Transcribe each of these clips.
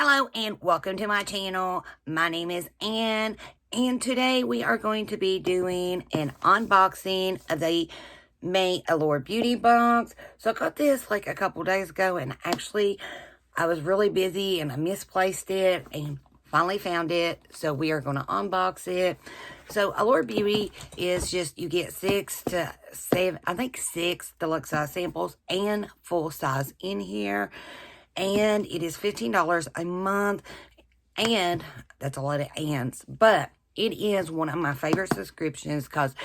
Hello and welcome to my channel. My name is Ann, and today we are going to be doing an unboxing of the May Allure Beauty Box. So I got this like a couple days ago, and actually I was really busy and I misplaced it and finally found it. So we are going to unbox it. So Allure Beauty is just, you get 6 to 7, I think 6 deluxe size samples and full size in here. And it is $15 a month, and that's a lot of ands, but it is one of my favorite subscriptions because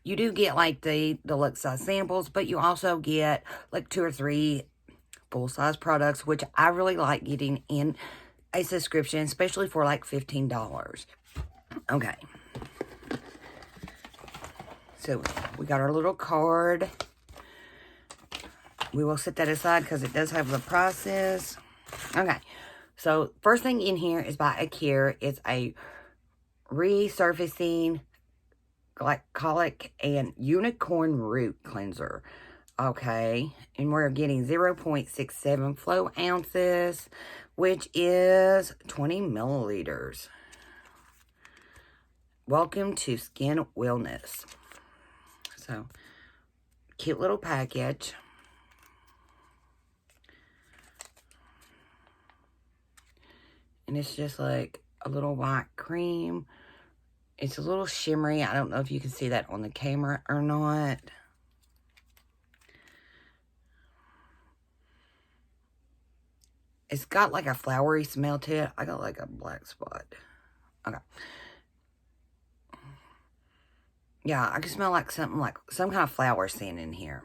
you do get like the deluxe size samples, but you also get like 2 or 3 full-size products, which I really like getting in a subscription, especially for like $15. Okay. So we got our little card. We will set that aside because it does have the prices. Okay. So first thing in here is by Allure. It's a resurfacing glycolic and unicorn root cleanser. Okay. And we're getting 0.67 flow ounces, which is 20 milliliters. Welcome to Skin Wellness. So, cute little package. And it's just like a little white cream. It's a little shimmery. I don't know if you can see that on the camera or not. It's got like a flowery smell to it. I got like a black spot. Okay. Yeah, I can smell like something like some kind of flower scent in here.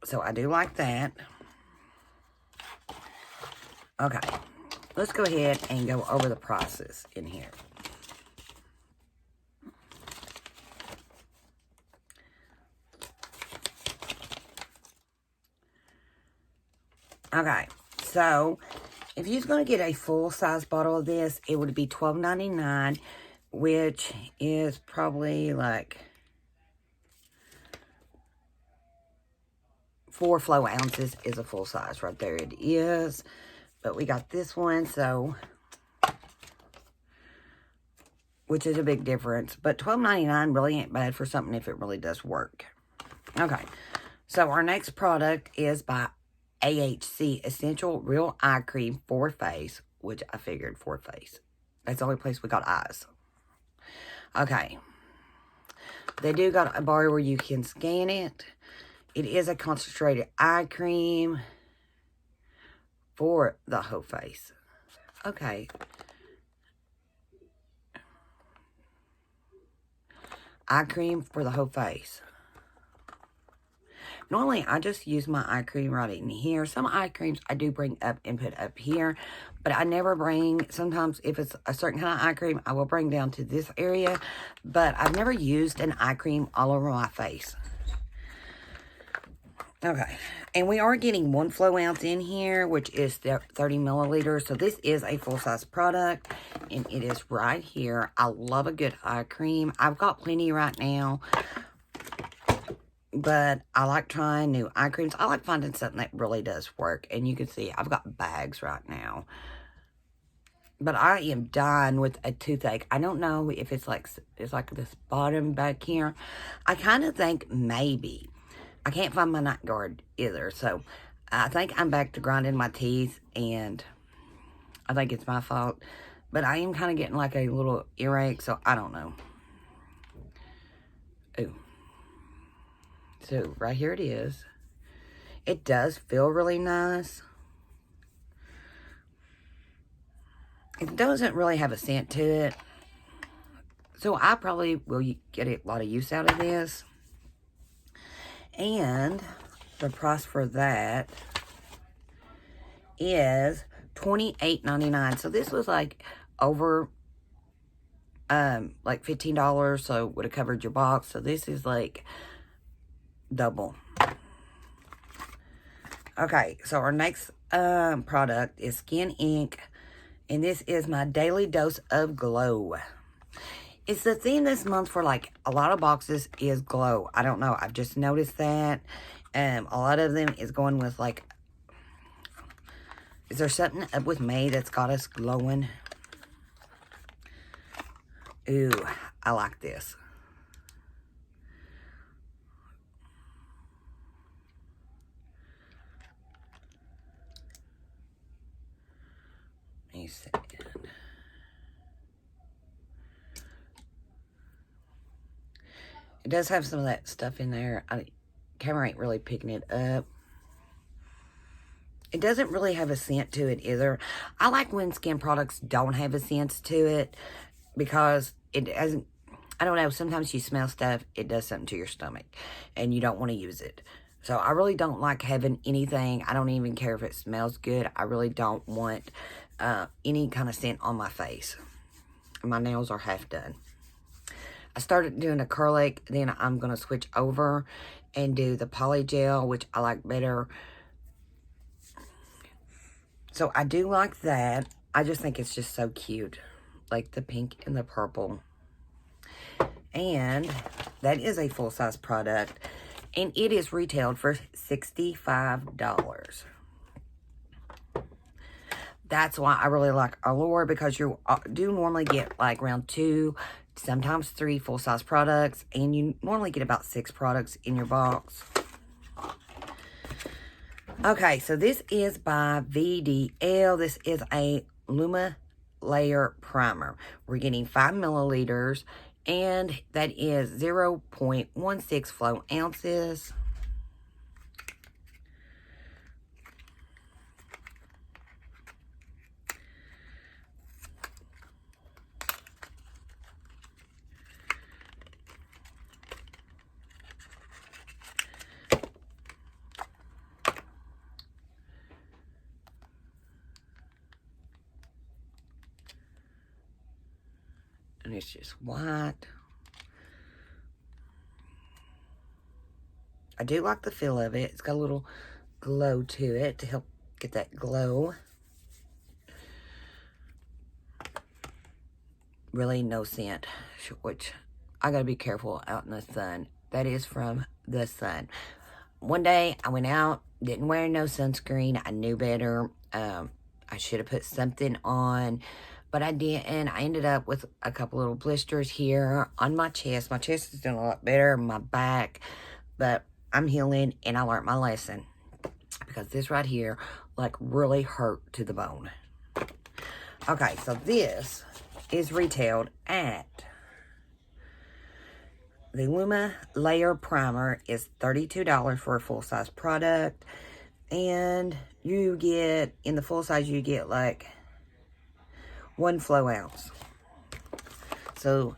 So I do like that. Okay, let's go ahead and go over the prices in here. Okay, so if you're going to get a full-size bottle of this, it would be $12.99, which is probably like 4 flow ounces is a full size right there. It is. But we got this one, so, which is a big difference. But $12.99 really ain't bad for something if it really does work. Okay, so our next product is by AHC Essential Real Eye Cream for Face, which I figured for face. That's the only place we got eyes. Okay, they do got a bar where you can scan it. It is a concentrated eye cream for the whole face. Okay. Eye cream for the whole face. Normally, I just use my eye cream right in here. Some eye creams I do bring up and put up here, but I never bring, sometimes if it's a certain kind of eye cream, I will bring down to this area, but I've never used an eye cream all over my face. Okay, and we are getting 1 flow ounce in here, which is 30 milliliters. So this is a full-size product, and it is right here. I love a good eye cream. I've got plenty right now, but I like trying new eye creams. I like finding something that really does work, and you can see I've got bags right now. But I am dying with a toothache. I don't know if it's like this bottom back here. I kind of think maybe. I can't find my night guard either, so I think I'm back to grinding my teeth, and I think it's my fault. But I am kind of getting like a little earache, so I don't know. Ooh. So right here it is. It does feel really nice. It doesn't really have a scent to it, so I probably will get a lot of use out of this. And the price for that is $28.99. So this was like over like $15, so would have covered your box. So this is like double. Okay, so our next product is Skin Ink, and this is my daily dose of glow. It's the theme this month for like a lot of boxes is glow. I don't know. I've just noticed that. A lot of them is going with like Is there something up with me that's got us glowing? Ooh, I like this. Let me see. It does have some of that stuff in there. Camera ain't really picking it up. It doesn't really have a scent to it either. I like when skin products don't have a scent to it because it doesn't, I don't know, sometimes you smell stuff, it does something to your stomach and you don't want to use it. So I really don't like having anything. I don't even care if it smells good. I really don't want any kind of scent on my face. My nails are half done. I started doing acrylic, then I'm going to switch over and do the poly gel, which I like better. So I do like that. I just think it's just so cute. Like the pink and the purple. And that is a full-size product. And it is retailed for $65. That's why I really like Allure, because you do normally get like around 2, sometimes 3 full-size products. And you normally get about 6 products in your box. Okay, so this is by VDL. This is a Luma Layer Primer. We're getting 5 milliliters, and that is 0.16 flow ounces. And it's just white. I do like the feel of it. It's got a little glow to it to help get that glow. Really no scent, which I gotta be careful out in the sun. That is from the sun. One day I went out, didn't wear no sunscreen. I knew better. I should have put something on, but I didn't. I ended up with a couple little blisters here on my chest. My chest is doing a lot better, my back, but I'm healing, and I learned my lesson because this right here, like, really hurt to the bone. Okay, so this is retailed at, the Luma Layer Primer is $32 for a full-size product. And you get, in the full size, you get like 1 flow ounce. So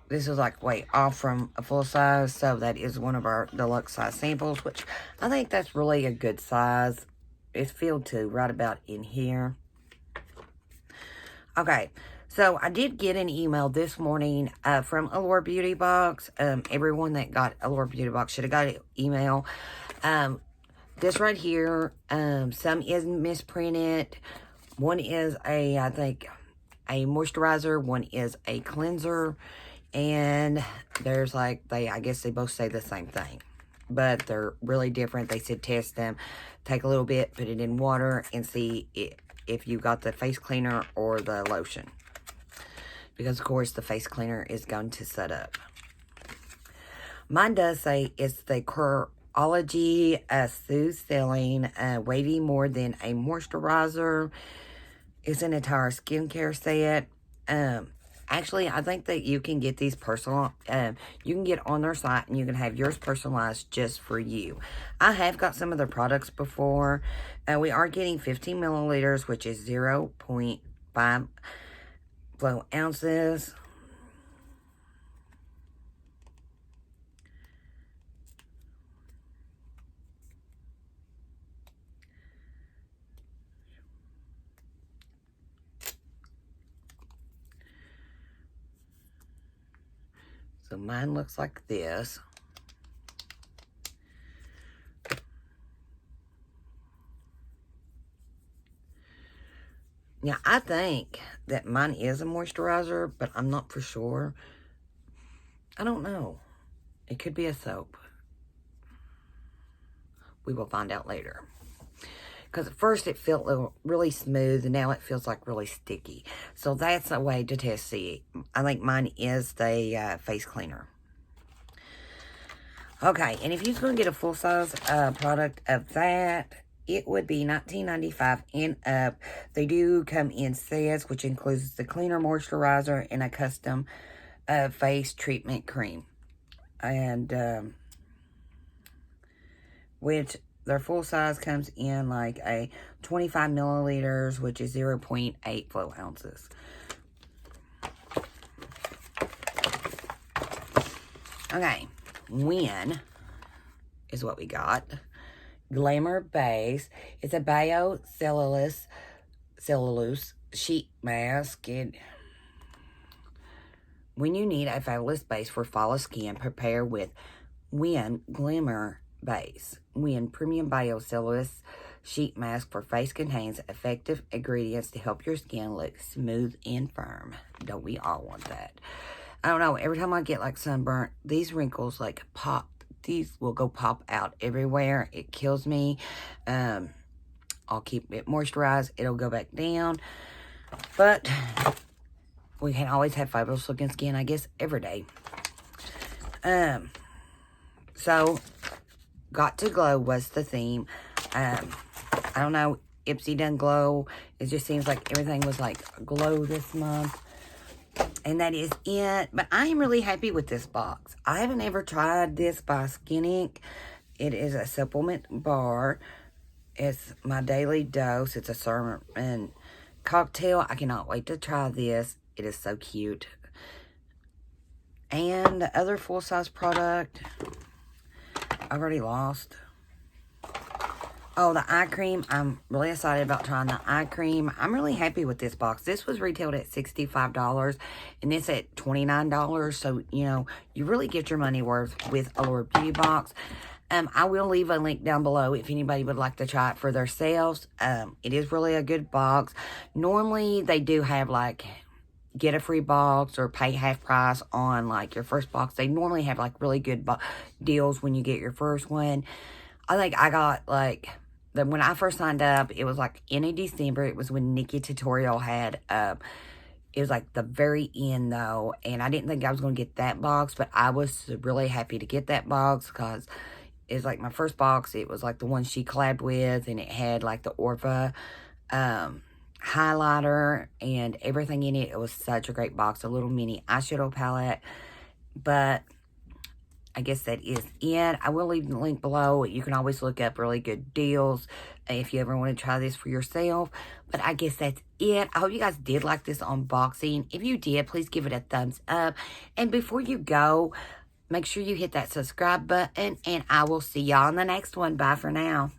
this is like way off from a full size. So that is one of our deluxe size samples, which I think that's really a good size. It's filled to right about in here. Okay, so I did get an email this morning from Allure Beauty Box. Everyone that got Allure Beauty Box should have got an email. This right here, some is misprinted. One is I think, a moisturizer. One is a cleanser. And there's like, I guess they both say the same thing. But they're really different. They said test them. Take a little bit, put it in water, and see if you got the face cleaner or the lotion. Because, of course, the face cleaner is going to set up. Mine does say it's the Curology Soothe Selling Wavy More Than a Moisturizer. It's an entire skincare set. Actually, I think that you can get these personal. You can get on their site and you can have yours personalized just for you. I have got some of their products before. We are getting 15 milliliters, which is 0.5 flow ounces. So mine looks like this. Now, I think that mine is a moisturizer, but I'm not for sure. I don't know. It could be a soap. We will find out later. Because at first it felt really smooth, and now it feels like really sticky. So that's a way to test it. I think mine is the face cleaner. Okay, and if you're going to get a full-size product of that, it would be $19.95 and up. They do come in sets, which includes the cleaner moisturizer and a custom face treatment cream. And which their full size comes in like a 25 milliliters, which is 0.8 flow ounces. Okay, Win is what we got. Glamour Base. It's a biocellulose sheet mask. And when you need a fabulous base for flawless skin, prepare with Win Glamour Base. Win Premium Biocellulose Sheet Mask for face contains effective ingredients to help your skin look smooth and firm. Don't we all want that? I don't know. Every time I get like sunburnt, these wrinkles like pop. These will go pop out everywhere. It kills me. I'll keep it moisturized. It'll go back down. But we can always have fabulous looking skin, I guess, every day. So, Got to Glow was the theme. I don't know. Ipsy done glow. It just seems like everything was like glow this month. And that is it. But I am really happy with this box. I haven't ever tried this by Skin Inc. It is a supplement bar. It's my daily dose. It's a sermon cocktail. I cannot wait to try this. It is so cute. And the other full-size product, I've already lost. Oh, the eye cream. I'm really excited about trying the eye cream. I'm really happy with this box. This was retailed at $65, and it's at $29. So, you know, you really get your money worth with Allure Beauty Box. I will leave a link down below if anybody would like to try it for themselves. It is really a good box. Normally, they do have, like, get a free box or pay half price on, like, your first box. They normally have, like, really good deals when you get your first one. I think I got, like, when I first signed up, it was, like, in December. It was when Nikki Tutorial had, it was, like, the very end, though. And I didn't think I was going to get that box, but I was really happy to get that box because it was, like, my first box. It was, like, the one she collabed with, and it had, like, the Orpha, highlighter and everything in it. It was such a great box. A little mini eyeshadow palette. But I guess that is it. I will leave the link below. You can always look up really good deals if you ever want to try this for yourself. But I guess that's it. I hope you guys did like this unboxing. If you did, please give it a thumbs up. And before you go, make sure you hit that subscribe button. And I will see y'all in the next one. Bye for now.